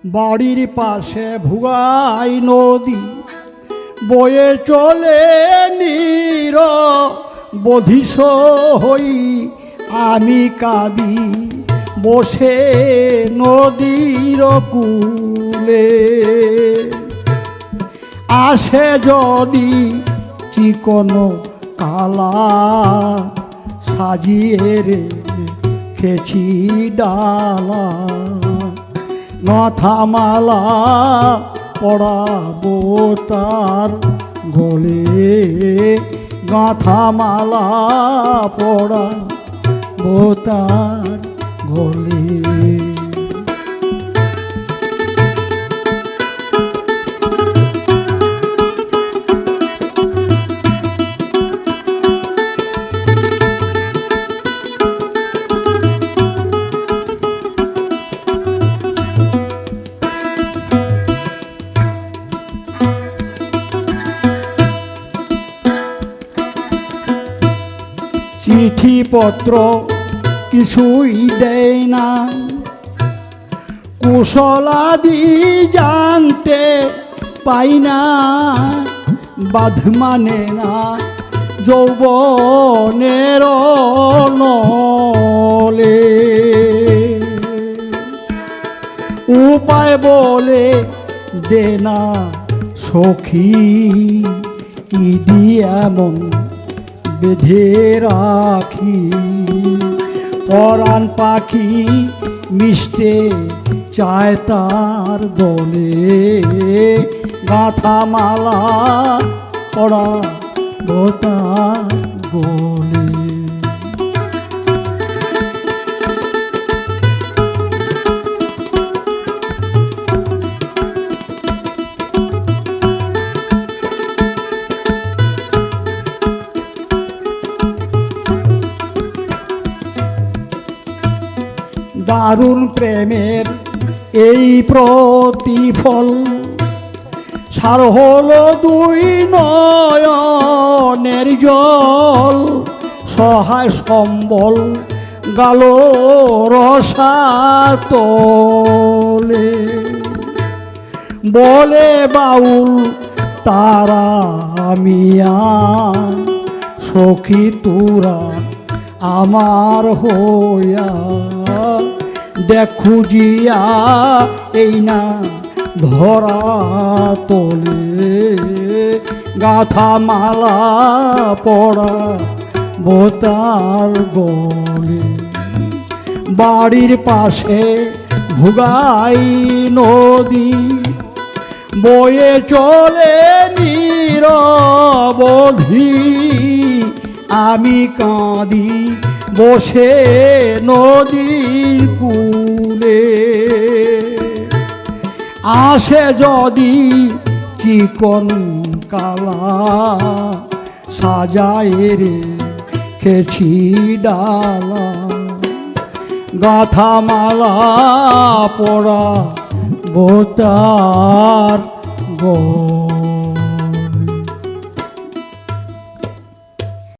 বাড়ির পাশে ভুগাই নদী বয়ে চলে নিরবধিশ হই আমি কাঁদি বসে নদীর কূলে। আসে যদি চিকন কালা সাজিয়ে রেখেছি ডালা, মাথামালা পরাবো তার গলে, গাঁথামালা পরাবো তার গলে। চিঠিপত্র কিছুই দেয় না, কুশলাদি জানতে পাই না, বাঁধ মানে না যৌবনের নলে। উপায় বলে দে না সখী, কি দিয়ে এমন বেঁধে রাখি, পরাণ পাখি মিশতে চায় তার দলে, গাঁথামালা পরাবো তার গলে। দারুণ প্রেমের এই প্রতিফল, সার হলো দুই নয়নের জল, সহায় সম্বল গাল রসাতলে। বলে বাউল তারা মিয়া, সখী তোরা আমার হইয়া, দেখু জিয়া এই না ধরা তোলে, গাঁথামালা পরাবো তার গলে। বাড়ির পাশে ভুগাই নদী বয়ে চলে নিরবধি, আমি কাঁদি বসে নদীর কূলে। আসে যদি চিকন কালা সাজায় রেখেছি ডালা, গাঁথামালা পরাবো তার গলে।